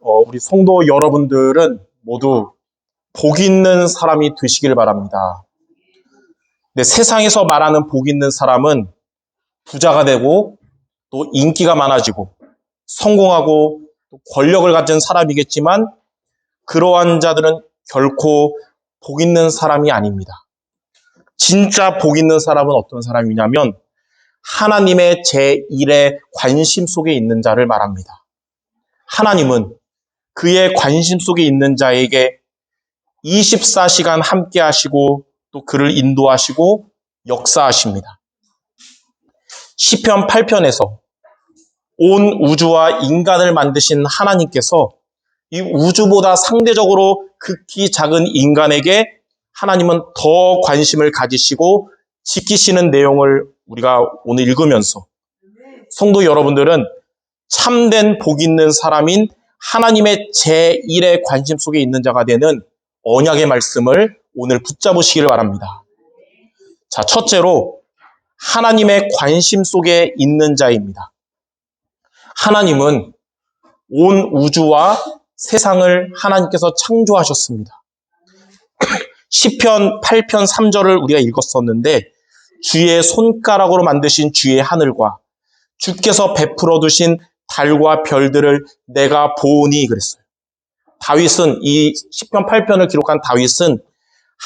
우리 성도 여러분들은 모두 복 있는 사람이 되시길 바랍니다. 근데 세상에서 말하는 복 있는 사람은 부자가 되고 또 인기가 많아지고 성공하고 또 권력을 가진 사람이겠지만 그러한 자들은 결코 복 있는 사람이 아닙니다. 진짜 복 있는 사람은 어떤 사람이냐면 하나님의 제1의 관심 속에 있는 자를 말합니다. 하나님은 그의 관심 속에 있는 자에게 24시간 함께 하시고 또 그를 인도하시고 역사하십니다. 시편 8편에서 온 우주와 인간을 만드신 하나님께서 이 우주보다 상대적으로 극히 작은 인간에게 하나님은 더 관심을 가지시고 지키시는 내용을 우리가 오늘 읽으면서 성도 여러분들은 참된 복 있는 사람인 하나님의 제1의 관심 속에 있는 자가 되는 언약의 말씀을 오늘 붙잡으시길 바랍니다. 자, 첫째로 하나님의 관심 속에 있는 자입니다. 하나님은 온 우주와 세상을 하나님께서 창조하셨습니다. 시편 8편 3절을 우리가 읽었었는데 주의 손가락으로 만드신 주의 하늘과 주께서 베풀어 두신 달과 별들을 내가 보오니 그랬어요. 다윗은 이 시편 8편을 기록한 다윗은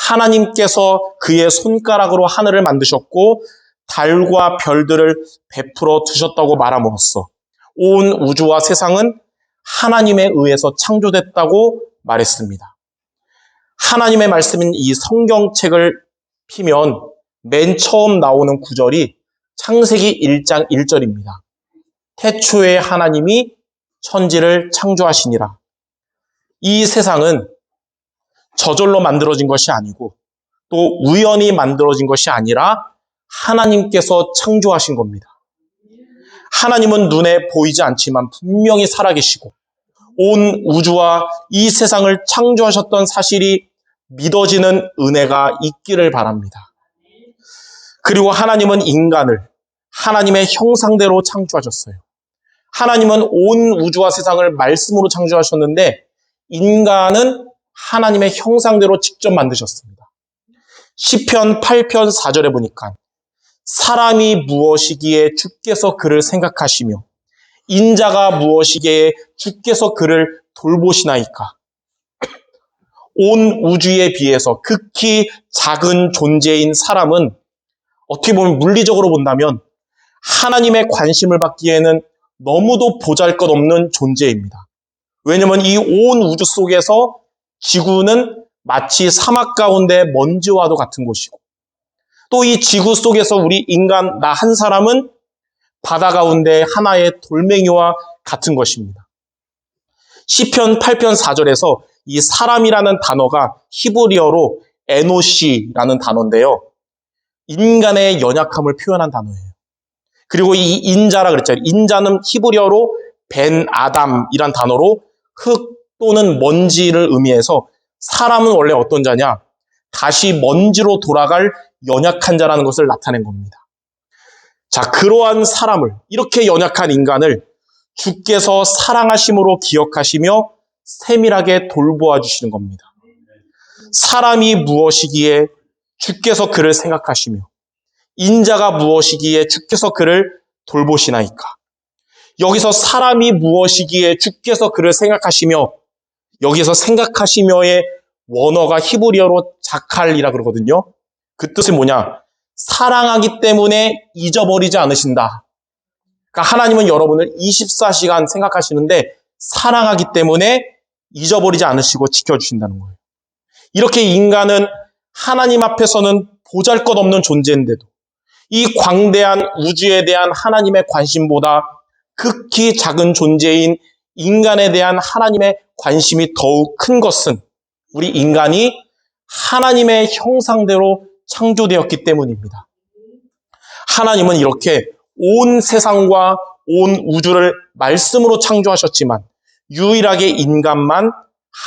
하나님께서 그의 손가락으로 하늘을 만드셨고 달과 별들을 베풀어 두셨다고 말함으로써 온 우주와 세상은 하나님에 의해서 창조됐다고 말했습니다. 하나님의 말씀인 이 성경책을 피면 맨 처음 나오는 구절이 창세기 1장 1절입니다. 태초에 하나님이 천지를 창조하시니라. 이 세상은 저절로 만들어진 것이 아니고 또 우연히 만들어진 것이 아니라 하나님께서 창조하신 겁니다. 하나님은 눈에 보이지 않지만 분명히 살아계시고 온 우주와 이 세상을 창조하셨던 사실이 믿어지는 은혜가 있기를 바랍니다. 그리고 하나님은 인간을 하나님의 형상대로 창조하셨어요. 하나님은 온 우주와 세상을 말씀으로 창조하셨는데 인간은 하나님의 형상대로 직접 만드셨습니다. 시편 8편 4절에 보니까 사람이 무엇이기에 주께서 그를 생각하시며 인자가 무엇이기에 주께서 그를 돌보시나이까. 온 우주에 비해서 극히 작은 존재인 사람은 어떻게 보면 물리적으로 본다면 하나님의 관심을 받기에는 너무도 보잘것없는 존재입니다. 왜냐하면 이 온 우주 속에서 지구는 마치 사막 가운데 먼지와도 같은 곳이고 또 이 지구 속에서 우리 인간 나 한 사람은 바다 가운데 하나의 돌멩이와 같은 것입니다. 시편 8편 4절에서 이 사람이라는 단어가 히브리어로 에노시라는 단어인데요. 인간의 연약함을 표현한 단어예요. 그리고 이 인자라 그랬잖아요. 인자는 히브리어로 벤 아담이란 단어로 흙 또는 먼지를 의미해서 사람은 원래 어떤 자냐? 다시 먼지로 돌아갈 연약한 자라는 것을 나타낸 겁니다. 자, 그러한 사람을, 이렇게 연약한 인간을 주께서 사랑하심으로 기억하시며 세밀하게 돌보아 주시는 겁니다. 사람이 무엇이기에 주께서 그를 생각하시며 인자가 무엇이기에 주께서 그를 돌보시나이까. 여기서 사람이 무엇이기에 주께서 그를 생각하시며, 여기서 생각하시며의 원어가 히브리어로 자칼이라 그러거든요. 그 뜻이 뭐냐? 사랑하기 때문에 잊어버리지 않으신다. 그러니까 하나님은 여러분을 24시간 생각하시는데 사랑하기 때문에 잊어버리지 않으시고 지켜주신다는 거예요. 이렇게 인간은 하나님 앞에서는 보잘것없는 존재인데도 이 광대한 우주에 대한 하나님의 관심보다 극히 작은 존재인 인간에 대한 하나님의 관심이 더욱 큰 것은 우리 인간이 하나님의 형상대로 창조되었기 때문입니다. 하나님은 이렇게 온 세상과 온 우주를 말씀으로 창조하셨지만 유일하게 인간만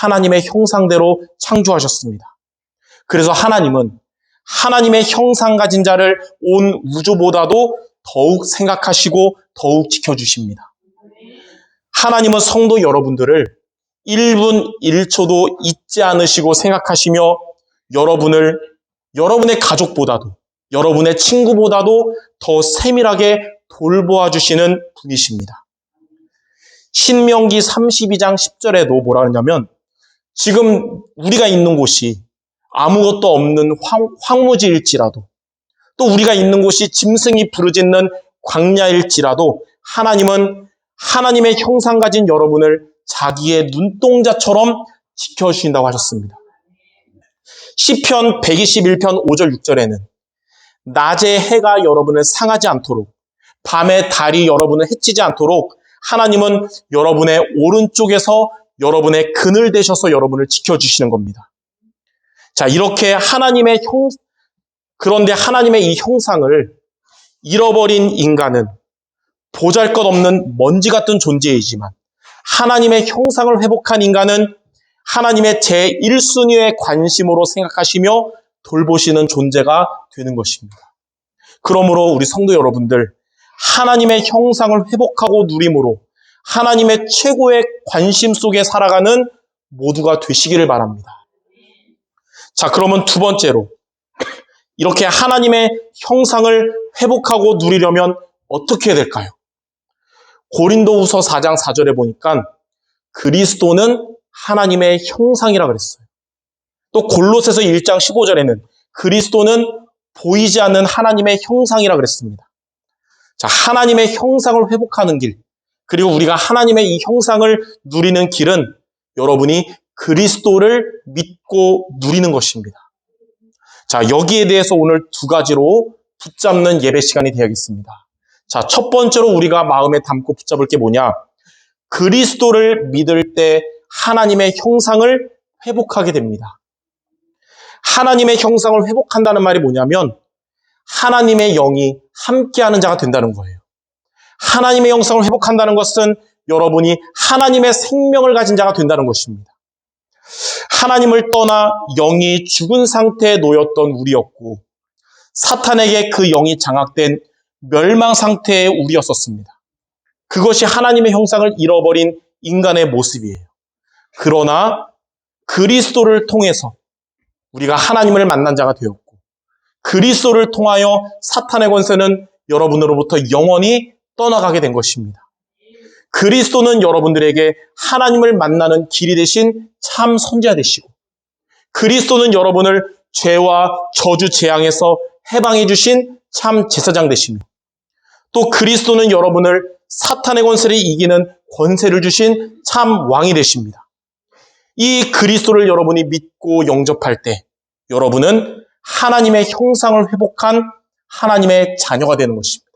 하나님의 형상대로 창조하셨습니다. 그래서 하나님은 하나님의 형상 가진 자를 온 우주보다도 더욱 생각하시고 더욱 지켜주십니다. 하나님은 성도 여러분들을 1분 1초도 잊지 않으시고 생각하시며 여러분의 가족보다도 여러분의 친구보다도 더 세밀하게 돌보아 주시는 분이십니다. 신명기 32장 10절에도 뭐라 하냐면 지금 우리가 있는 곳이 아무것도 없는 황무지일지라도 또 우리가 있는 곳이 짐승이 부르짖는 광야일지라도 하나님은 하나님의 형상 가진 여러분을 자기의 눈동자처럼 지켜주신다고 하셨습니다. 시편 121편 5절 6절에는 낮에 해가 여러분을 상하지 않도록 밤에 달이 여러분을 해치지 않도록 하나님은 여러분의 오른쪽에서 여러분의 그늘 되셔서 여러분을 지켜주시는 겁니다. 자, 이렇게 그런데 하나님의 이 형상을 잃어버린 인간은 보잘것없는 먼지 같은 존재이지만 하나님의 형상을 회복한 인간은 하나님의 제1순위의 관심으로 생각하시며 돌보시는 존재가 되는 것입니다. 그러므로 우리 성도 여러분들, 하나님의 형상을 회복하고 누림으로 하나님의 최고의 관심 속에 살아가는 모두가 되시기를 바랍니다. 자, 그러면 두 번째로 이렇게 하나님의 형상을 회복하고 누리려면 어떻게 해야 될까요? 고린도후서 4장 4절에 보니까 그리스도는 하나님의 형상이라 그랬어요. 또 골로새서 1장 15절에는 그리스도는 보이지 않는 하나님의 형상이라 그랬습니다. 자, 하나님의 형상을 회복하는 길, 그리고 우리가 하나님의 이 형상을 누리는 길은 여러분이 그리스도를 믿고 누리는 것입니다. 자, 여기에 대해서 오늘 두 가지로 붙잡는 예배 시간이 되어야겠습니다. 자, 첫 번째로 우리가 마음에 담고 붙잡을 게 뭐냐? 그리스도를 믿을 때 하나님의 형상을 회복하게 됩니다. 하나님의 형상을 회복한다는 말이 뭐냐면 하나님의 영이 함께하는 자가 된다는 거예요. 하나님의 형상을 회복한다는 것은 여러분이 하나님의 생명을 가진 자가 된다는 것입니다. 하나님을 떠나 영이 죽은 상태에 놓였던 우리였고 사탄에게 그 영이 장악된 멸망 상태의 우리였었습니다. 그것이 하나님의 형상을 잃어버린 인간의 모습이에요. 그러나 그리스도를 통해서 우리가 하나님을 만난 자가 되었고 그리스도를 통하여 사탄의 권세는 여러분으로부터 영원히 떠나가게 된 것입니다. 그리스도는 여러분들에게 하나님을 만나는 길이 되신 참 선지자 되시고 그리스도는 여러분을 죄와 저주 재앙에서 해방해 주신 참 제사장 되시며 또 그리스도는 여러분을 사탄의 권세를 이기는 권세를 주신 참 왕이 되십니다. 이 그리스도를 여러분이 믿고 영접할 때 여러분은 하나님의 형상을 회복한 하나님의 자녀가 되는 것입니다.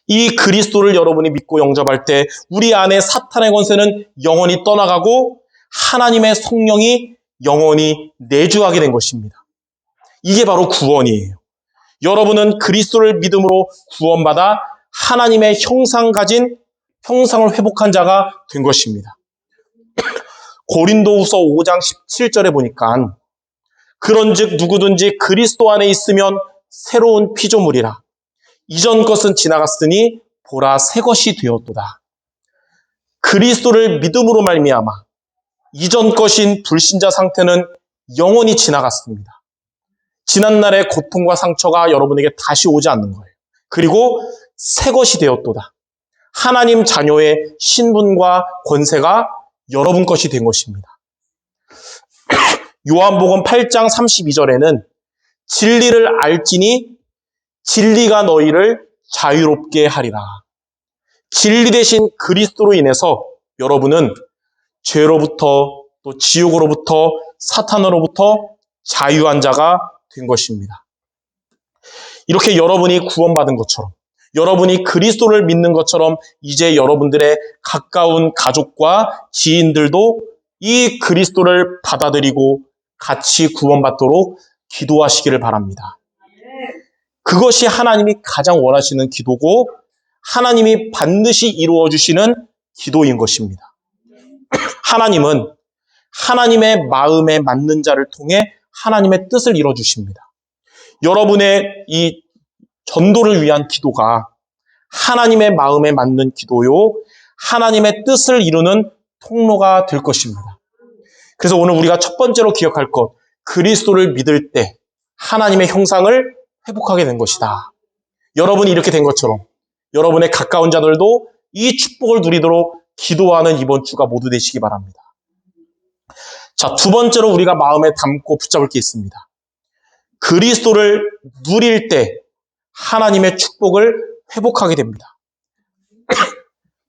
이 그리스도를 여러분이 믿고 영접할 때 우리 안에 사탄의 권세는 영원히 떠나가고 하나님의 성령이 영원히 내주하게 된 것입니다. 이게 바로 구원이에요. 여러분은 그리스도를 믿음으로 구원받아 하나님의 형상을 회복한 자가 된 것입니다. 고린도후서 5장 17절에 보니까 그런즉 누구든지 그리스도 안에 있으면 새로운 피조물이라 이전 것은 지나갔으니 보라 새 것이 되었도다. 그리스도를 믿음으로 말미암아 이전 것인 불신자 상태는 영원히 지나갔습니다. 지난날의 고통과 상처가 여러분에게 다시 오지 않는 거예요. 그리고 새 것이 되었도다. 하나님 자녀의 신분과 권세가 여러분 것이 된 것입니다. 요한복음 8장 32절에는 진리를 알지니 진리가 너희를 자유롭게 하리라. 진리 대신 그리스도로 인해서 여러분은 죄로부터 또 지옥으로부터 사탄으로부터 자유한 자가 된 것입니다. 이렇게 여러분이 구원받은 것처럼 여러분이 그리스도를 믿는 것처럼 이제 여러분들의 가까운 가족과 지인들도 이 그리스도를 받아들이고 같이 구원받도록 기도하시기를 바랍니다. 그것이 하나님이 가장 원하시는 기도고 하나님이 반드시 이루어주시는 기도인 것입니다. 하나님은 하나님의 마음에 맞는 자를 통해 하나님의 뜻을 이루어주십니다. 여러분의 이 전도를 위한 기도가 하나님의 마음에 맞는 기도요, 하나님의 뜻을 이루는 통로가 될 것입니다. 그래서 오늘 우리가 첫 번째로 기억할 것, 그리스도를 믿을 때 하나님의 형상을 회복하게 된 것이다. 여러분이 이렇게 된 것처럼 여러분의 가까운 자들도 이 축복을 누리도록 기도하는 이번 주가 모두 되시기 바랍니다. 자, 두 번째로 우리가 마음에 담고 붙잡을 게 있습니다. 그리스도를 누릴 때 하나님의 축복을 회복하게 됩니다.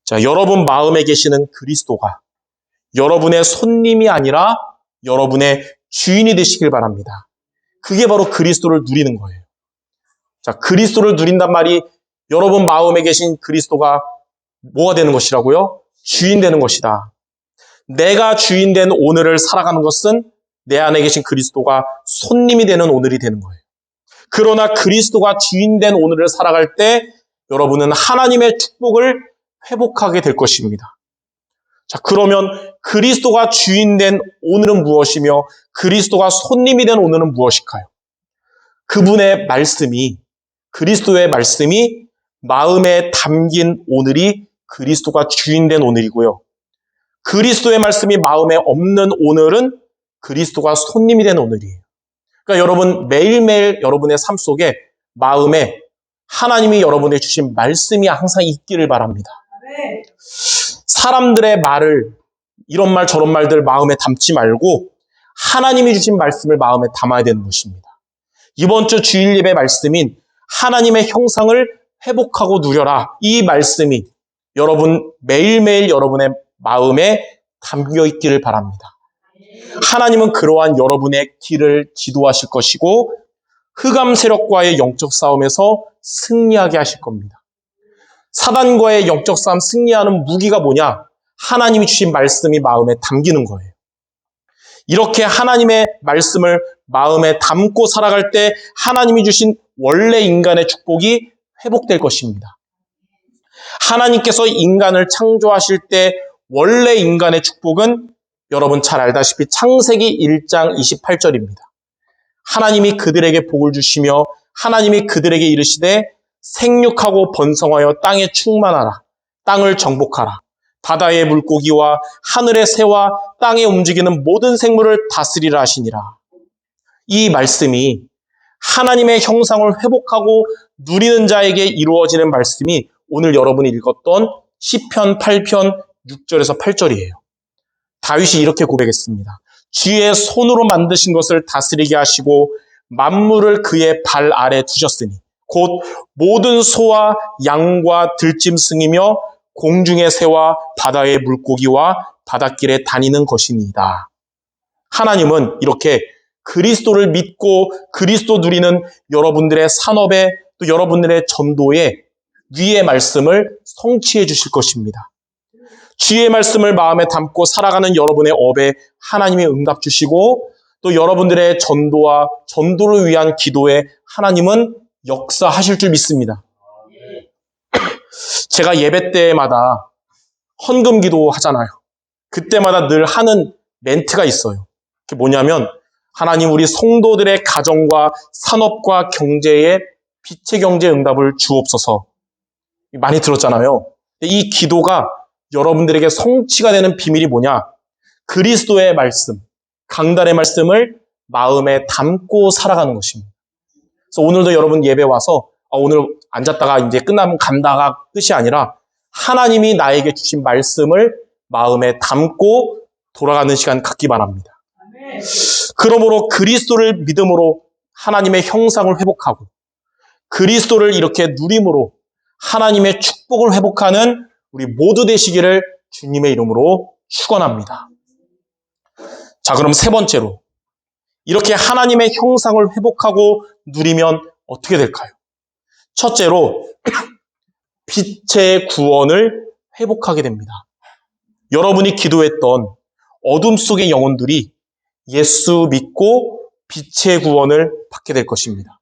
자, 여러분 마음에 계시는 그리스도가 여러분의 손님이 아니라 여러분의 주인이 되시길 바랍니다. 그게 바로 그리스도를 누리는 거예요. 자, 그리스도를 누린단 말이 여러분 마음에 계신 그리스도가 뭐가 되는 것이라고요? 주인 되는 것이다. 내가 주인 된 오늘을 살아가는 것은 내 안에 계신 그리스도가 손님이 되는 오늘이 되는 거예요. 그러나 그리스도가 주인 된 오늘을 살아갈 때 여러분은 하나님의 축복을 회복하게 될 것입니다. 자, 그러면 그리스도가 주인 된 오늘은 무엇이며 그리스도가 손님이 된 오늘은 무엇일까요? 그분의 말씀이, 그리스도의 말씀이 마음에 담긴 오늘이 그리스도가 주인 된 오늘이고요. 그리스도의 말씀이 마음에 없는 오늘은 그리스도가 손님이 된 오늘이에요. 그러니까 여러분 매일매일 여러분의 삶 속에 마음에 하나님이 여러분에게 주신 말씀이 항상 있기를 바랍니다. 사람들의 말을 이런 말 저런 말들 마음에 담지 말고 하나님이 주신 말씀을 마음에 담아야 되는 것입니다. 이번 주 주일 예배 말씀인 하나님의 형상을 회복하고 누려라. 이 말씀이 여러분 매일매일 여러분의 마음에 담겨 있기를 바랍니다. 하나님은 그러한 여러분의 길을 지도하실 것이고 흑암 세력과의 영적 싸움에서 승리하게 하실 겁니다. 사단과의 영적 싸움 승리하는 무기가 뭐냐? 하나님이 주신 말씀이 마음에 담기는 거예요. 이렇게 하나님의 말씀을 마음에 담고 살아갈 때 하나님이 주신 원래 인간의 축복이 회복될 것입니다. 하나님께서 인간을 창조하실 때 원래 인간의 축복은 여러분 잘 알다시피 창세기 1장 28절입니다. 하나님이 그들에게 복을 주시며 하나님이 그들에게 이르시되 생육하고 번성하여 땅에 충만하라. 땅을 정복하라. 바다의 물고기와 하늘의 새와 땅에 움직이는 모든 생물을 다스리라 하시니라. 이 말씀이 하나님의 형상을 회복하고 누리는 자에게 이루어지는 말씀이 오늘 여러분이 읽었던 시편 8편 6절에서 8절이에요. 다윗이 이렇게 고백했습니다. 주의 손으로 만드신 것을 다스리게 하시고 만물을 그의 발 아래 두셨으니 곧 모든 소와 양과 들짐승이며 공중의 새와 바다의 물고기와 바닷길에 다니는 것이니이다. 하나님은 이렇게 그리스도를 믿고 그리스도 누리는 여러분들의 산업에 또 여러분들의 전도에 위의 말씀을 성취해 주실 것입니다. 주의 말씀을 마음에 담고 살아가는 여러분의 업에 하나님이 응답 주시고 또 여러분들의 전도와 전도를 위한 기도에 하나님은 역사하실 줄 믿습니다. 제가 예배 때마다 헌금 기도 하잖아요. 그때마다 늘 하는 멘트가 있어요. 그게 뭐냐면 하나님 우리 성도들의 가정과 산업과 경제에 빛의 경제 응답을 주옵소서. 많이 들었잖아요. 이 기도가 여러분들에게 성취가 되는 비밀이 뭐냐? 그리스도의 말씀, 강단의 말씀을 마음에 담고 살아가는 것입니다. 그래서 오늘도 여러분 예배 와서 오늘 앉았다가 이제 끝나면 간다가 뜻이 아니라 하나님이 나에게 주신 말씀을 마음에 담고 돌아가는 시간 갖기 바랍니다. 그러므로 그리스도를 믿음으로 하나님의 형상을 회복하고 그리스도를 이렇게 누림으로 하나님의 축복을 회복하는 우리 모두 되시기를 주님의 이름으로 축원합니다. 자, 그럼 세 번째로 이렇게 하나님의 형상을 회복하고 누리면 어떻게 될까요? 첫째로 빛의 구원을 회복하게 됩니다. 여러분이 기도했던 어둠 속의 영혼들이 예수 믿고 빛의 구원을 받게 될 것입니다.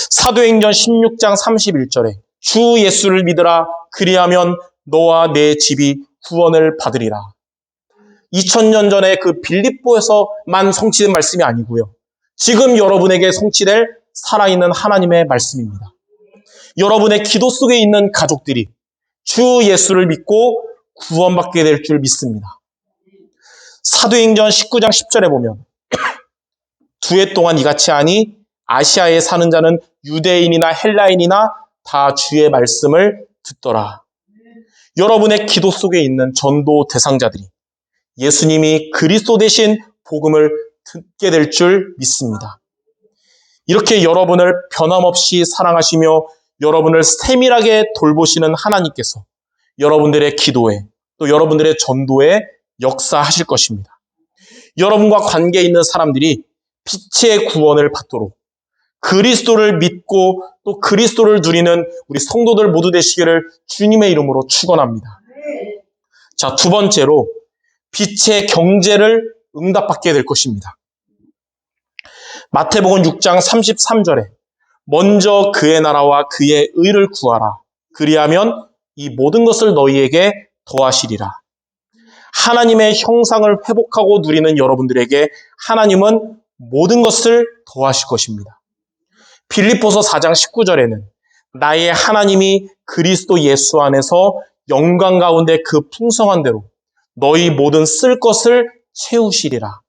사도행전 16장 31절에 주 예수를 믿으라 그리하면 너와 내 집이 구원을 받으리라. 2000년 전에 그 빌립보에서만 성취된 말씀이 아니고요. 지금 여러분에게 성취될 살아있는 하나님의 말씀입니다. 여러분의 기도 속에 있는 가족들이 주 예수를 믿고 구원받게 될 줄 믿습니다. 사도행전 19장 10절에 보면 두 해 동안 이같이 하니 아시아에 사는 자는 유대인이나 헬라인이나 다 주의 말씀을 듣더라. 여러분의 기도 속에 있는 전도 대상자들이 예수님이 그리스도 되신 복음을 듣게 될 줄 믿습니다. 이렇게 여러분을 변함없이 사랑하시며 여러분을 세밀하게 돌보시는 하나님께서 여러분들의 기도에 또 여러분들의 전도에 역사하실 것입니다. 여러분과 관계 있는 사람들이 빛의 구원을 받도록 그리스도를 믿고 또 그리스도를 누리는 우리 성도들 모두 되시기를 주님의 이름으로 축원합니다. 자, 두 번째로 빛의 경제를 응답받게 될 것입니다. 마태복음 6장 33절에 먼저 그의 나라와 그의 의를 구하라. 그리하면 이 모든 것을 너희에게 더하시리라. 하나님의 형상을 회복하고 누리는 여러분들에게 하나님은 모든 것을 더하실 것입니다. 빌립보서 4장 19절에는 나의 하나님이 그리스도 예수 안에서 영광 가운데 그 풍성한 대로 너희 모든 쓸 것을 채우시리라.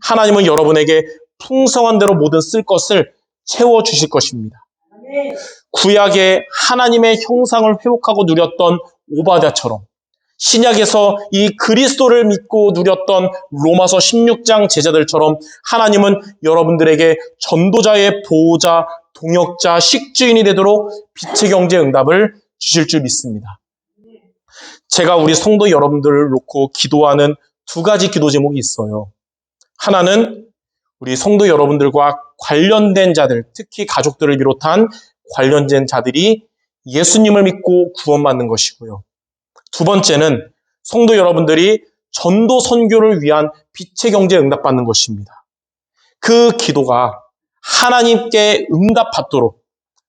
하나님은 여러분에게 풍성한 대로 모든 쓸 것을 채워주실 것입니다. 구약의 하나님의 형상을 회복하고 누렸던 오바댜처럼 신약에서 이 그리스도를 믿고 누렸던 로마서 16장 제자들처럼 하나님은 여러분들에게 전도자의 보호자, 동역자, 식주인이 되도록 빛의 경제 응답을 주실 줄 믿습니다. 제가 우리 성도 여러분들을 놓고 기도하는 두 가지 기도 제목이 있어요. 하나는 우리 성도 여러분들과 관련된 자들, 특히 가족들을 비롯한 관련된 자들이 예수님을 믿고 구원받는 것이고요. 두 번째는 성도 여러분들이 전도 선교를 위한 빛의 경제 응답받는 것입니다. 그 기도가 하나님께 응답받도록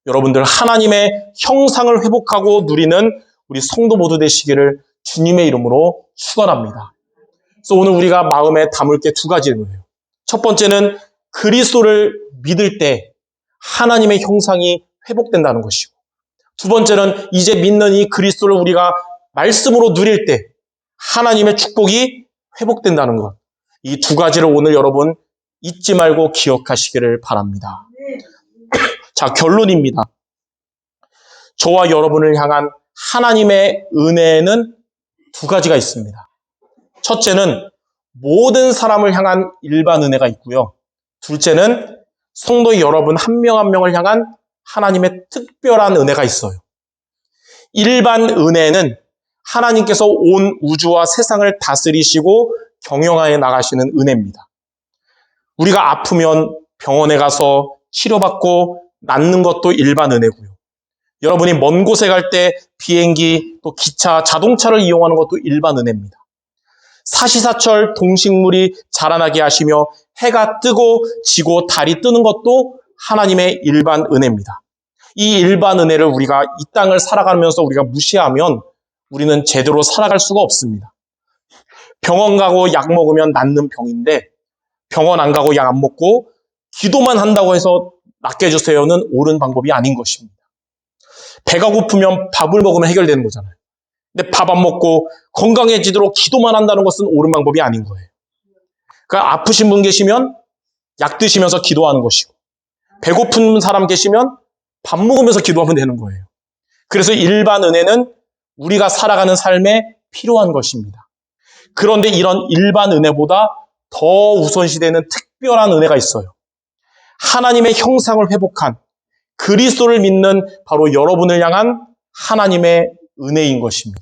여러분들 하나님의 형상을 회복하고 누리는 우리 성도 모두 되시기를 주님의 이름으로 축원합니다. 그래서 오늘 우리가 마음에 담을 게 두 가지예요. 첫 번째는 그리스도를 믿을 때 하나님의 형상이 회복된다는 것이고, 두 번째는 이제 믿는 이 그리스도를 우리가 말씀으로 누릴 때 하나님의 축복이 회복된다는 것. 이 두 가지를 오늘 여러분 잊지 말고 기억하시기를 바랍니다. 자, 결론입니다. 저와 여러분을 향한 하나님의 은혜는 두 가지가 있습니다. 첫째는 모든 사람을 향한 일반 은혜가 있고요. 둘째는 성도 여러분 한 명 한 명을 향한 하나님의 특별한 은혜가 있어요. 일반 은혜는 하나님께서 온 우주와 세상을 다스리시고 경영하여 나가시는 은혜입니다. 우리가 아프면 병원에 가서 치료받고 낫는 것도 일반 은혜고요. 여러분이 먼 곳에 갈 때 비행기, 또 기차, 자동차를 이용하는 것도 일반 은혜입니다. 사시사철 동식물이 자라나게 하시며 해가 뜨고 지고 달이 뜨는 것도 하나님의 일반 은혜입니다. 이 일반 은혜를 우리가 이 땅을 살아가면서 우리가 무시하면 우리는 제대로 살아갈 수가 없습니다. 병원 가고 약 먹으면 낫는 병인데 병원 안 가고 약 안 먹고 기도만 한다고 해서 낫게 해주세요는 옳은 방법이 아닌 것입니다. 배가 고프면 밥을 먹으면 해결되는 거잖아요. 근데 밥 안 먹고 건강해지도록 기도만 한다는 것은 옳은 방법이 아닌 거예요. 그러니까 아프신 분 계시면 약 드시면서 기도하는 것이고, 배고픈 사람 계시면 밥 먹으면서 기도하면 되는 거예요. 그래서 일반 은혜는 우리가 살아가는 삶에 필요한 것입니다. 그런데 이런 일반 은혜보다 더 우선시되는 특별한 은혜가 있어요. 하나님의 형상을 회복한 그리스도를 믿는 바로 여러분을 향한 하나님의 은혜인 것입니다.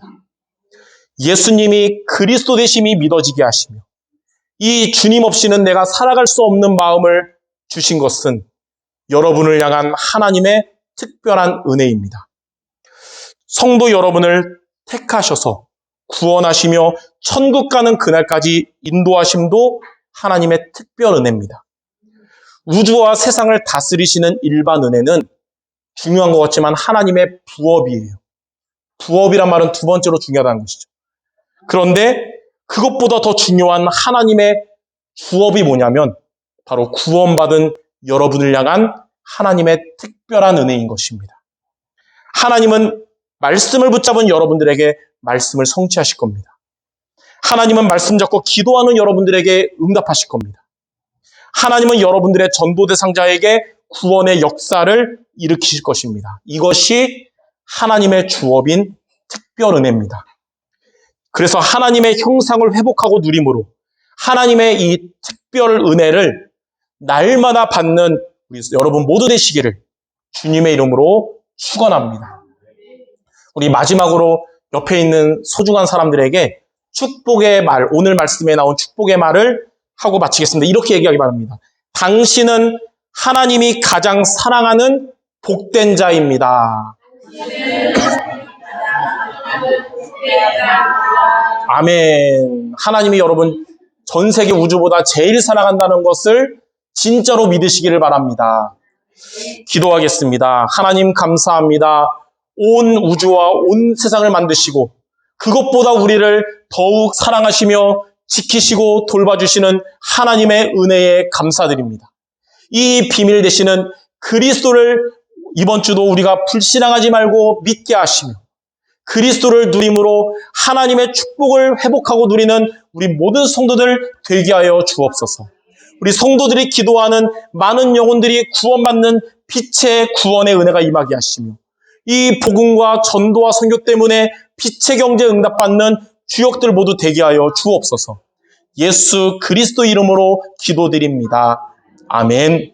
예수님이 그리스도 되심이 믿어지게 하시며 이 주님 없이는 내가 살아갈 수 없는 마음을 주신 것은 여러분을 향한 하나님의 특별한 은혜입니다. 성도 여러분을 택하셔서 구원하시며 천국 가는 그날까지 인도하심도 하나님의 특별 은혜입니다. 우주와 세상을 다스리시는 일반 은혜는 중요한 것 같지만 하나님의 부업이에요. 부업이란 말은 두 번째로 중요하다는 것이죠. 그런데 그것보다 더 중요한 하나님의 부업이 뭐냐면 바로 구원받은 여러분을 향한 하나님의 특별한 은혜인 것입니다. 하나님은 말씀을 붙잡은 여러분들에게 말씀을 성취하실 겁니다. 하나님은 말씀 잡고 기도하는 여러분들에게 응답하실 겁니다. 하나님은 여러분들의 전도 대상자에게 구원의 역사를 일으키실 것입니다. 이것이 하나님의 주업인 특별 은혜입니다. 그래서 하나님의 형상을 회복하고 누림으로 하나님의 이 특별 은혜를 날마다 받는 우리 여러분 모두 되시기를 주님의 이름으로 축원합니다. 우리 마지막으로 옆에 있는 소중한 사람들에게 축복의 말, 오늘 말씀에 나온 축복의 말을 하고 마치겠습니다. 이렇게 얘기하기 바랍니다. 당신은 하나님이 가장 사랑하는 복된 자입니다. 아멘. 하나님이 여러분 전 세계 우주보다 제일 사랑한다는 것을 진짜로 믿으시기를 바랍니다. 기도하겠습니다. 하나님 감사합니다. 온 우주와 온 세상을 만드시고 그것보다 우리를 더욱 사랑하시며 지키시고 돌봐주시는 하나님의 은혜에 감사드립니다. 이 비밀 되시는 그리스도를 이번 주도 우리가 불신앙하지 말고 믿게 하시며 그리스도를 누림으로 하나님의 축복을 회복하고 누리는 우리 모든 성도들 되게 하여 주옵소서. 우리 성도들이 기도하는 많은 영혼들이 구원받는 빛의 구원의 은혜가 임하게 하시며 이 복음과 전도와 선교 때문에 빛의 경제 응답받는 주역들 모두 되게 하여 주옵소서. 예수 그리스도 이름으로 기도드립니다. 아멘.